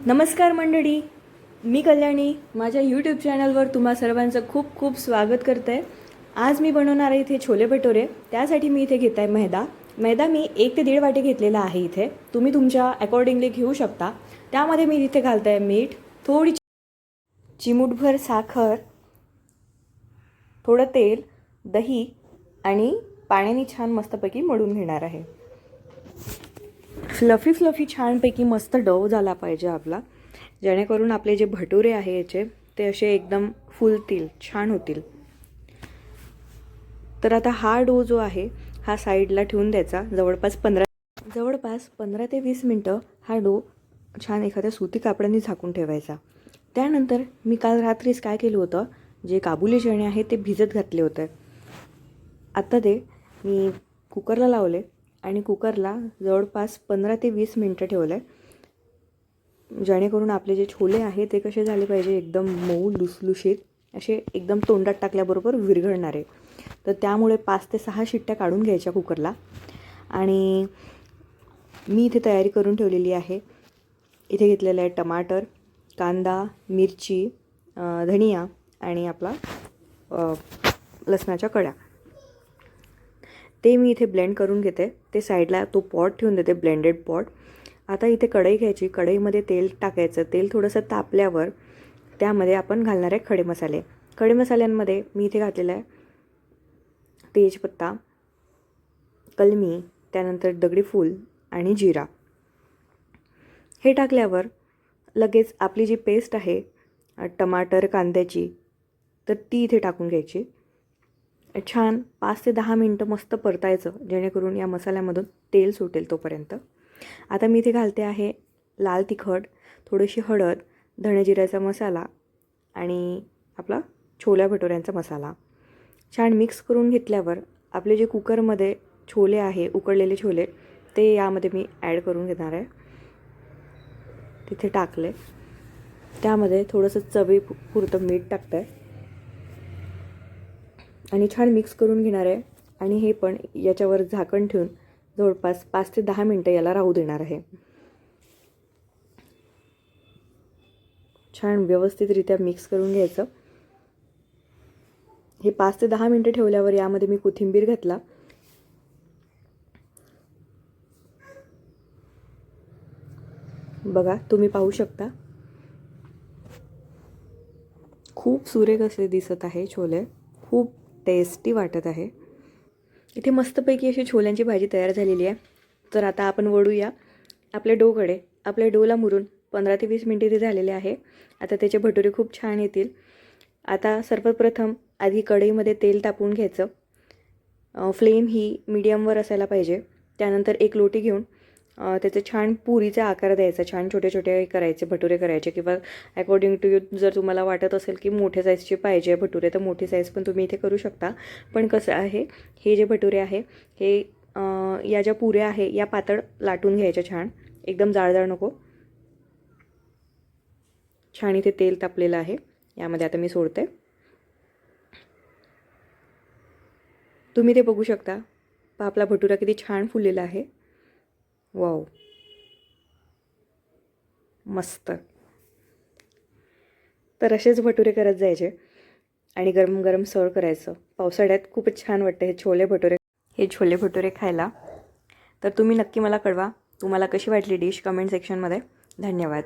नमस्कार मंडळी, मी कल्याणी माझ्या यूट्यूब चॅनलवर तुम्हा सर्वांचं खूप खूप स्वागत करते. आज मी बनवणार आहे इथे छोले भटुरे. त्यासाठी मी इथे घेत आहे मैदा मी 1 ते 1.5 वाटी घेतलेला आहे. इथे तुम्ही तुमच्या अकॉर्डिंगली घेऊ शकता. त्यामध्ये मी इथे घालत आहे मीठ, थोडी चिमूटभर साखर, थोडं तेल, दही आणि पाण्याने छान मस्तपैकी मळून घेणार आहे. फ्लफी छानपैकी मस्त डो झाला पाहिजे आपला, जेणेकरून आपले जे भटुरे आहे याचे ते असे एकदम फुलतील, छान होतील. तर आता हा डो जो आहे हा साईडला ठेवून द्यायचा. जवळपास 15 ते 20 मिनटं हा डो छान एखाद्या सुती कापडाने झाकून ठेवायचा. त्यानंतर मी काल रात्रीच काय केलं होतं, जे काबुली चणे आहे ते भिजत घातले होते. आता ते मी कुकरला लावले आणि कुकरला जवळपास 15 ते 20 मिनटं ठेवलं आहे, जेणेकरून आपले जे छोले आहे ते कसे झाले पाहिजे, एकदम मऊ लुसलुशीत असे एकदम तोंडात टाकल्याबरोबर विरघळणारे. तर त्यामुळे 5 ते 6 शिट्ट्या काढून घ्यायच्या कुकरला. आणि मी इथे तयारी करून ठेवलेली आहे. इथे घेतलेलं आहे टमाटर, कांदा, मिरची, धनिया आणि आपला लसणाच्या कळ्या. ते मी इथे ब्लेंड करून घेते. ते साईडला तो पॉट ठेवून देते, ब्लेंडेड पॉट. आता इथे कढई घ्यायची, कढईमध्ये तेल टाकायचं. तेल थोडंसं तापल्यावर त्यामध्ये आपण घालणार आहे खडे मसाले. खडे मसाल्यांमध्ये मी इथे घातलेला आहे तेजपत्ता, कलमी, त्यानंतर दगडी फूल आणि जिरा. हे टाकल्यावर लगेच आपली जी पेस्ट आहे टमाटर कांद्याची, तर ती इथे टाकून घ्यायची. छान 5 ते 10 मिनटं मस्त परतायचं, जेणेकरून या मसाल्यामधून तेल सुटेल तोपर्यंत. आता मी इथे घालते आहे लाल तिखट, थोडीशी हळद, धणेजिऱ्याचा मसाला आणि आपला छोल्या भटुऱ्यांचा मसाला. छान मिक्स करून घेतल्यावर आपले जे कुकरमध्ये छोले आहे, उकडलेले छोले, ते यामध्ये मी ॲड करून घेणार आहे. तिथे टाकले. त्यामध्ये थोडंसं चवीपुरतं मीठ टाकतं आहे आणि छान मिक्स करून घेणार आहे. आणि हे पण याच्यावर झाकण ठेवून जवळपास 5 ते 10 मिनटं याला राहू देणार आहे. छान व्यवस्थितरित्या मिक्स करून घ्यायचं. हे 5 ते 10 मिनटं ठेवल्यावर यामध्ये मी कोथिंबीर घातला. बघा, तुम्ही पाहू शकता खूप सुरेख असे दिसत आहे छोले, खूप टेस्टी वाटत आहे. इथे मस्तपैकी अशी छोल्यांची भाजी तयार झालेली आहे. तर आता आपण वळूया आपल्या डोकडे. आपल्या डोला मुरून 15 ते 20 मिनटे ते झालेले आहे. आता त्याचे भटुरे खूप छान येतील. आता सर्वप्रथम आधी कढईमध्ये तेल तापवून घ्यायचं. फ्लेम ही मीडियमवर असायला पाहिजे. त्यानंतर एक लोटी घेऊन त्याचे छान पुरीचा आकार द्यायचा. छान छोटे छोटे करायचे भटुरे करायचे, किंवा अकॉर्डिंग टू यू जर तुम्हाला वाटत असेल की मोठ्या साईजचे पाहिजे भटुरे, तर मोठी साईज पण तुम्ही इथे करू शकता. पण कसं आहे, हे जे भटुरे आहे हे या ज्या पुऱ्या आहे या पातळ लाटून घ्यायच्या, छान एकदम जाडजाड नको. छान इथे तेल तापलेलं आहे, यामध्ये आता मी सोडते. तुम्ही ते बघू शकता. आपला भटुरा किती छान फुललेला आहे. वाव, मस्त. तर असेच भटुरे करत जायचे आणि गरम गरम सर्व करायचं. पावसाळ्यात खूपच छान वाटतं हे छोले भटुरे खायला. तर तुम्ही नक्की मला कळवा तुम्हाला कशी वाटली डिश कमेंट सेक्शनमध्ये. धन्यवाद.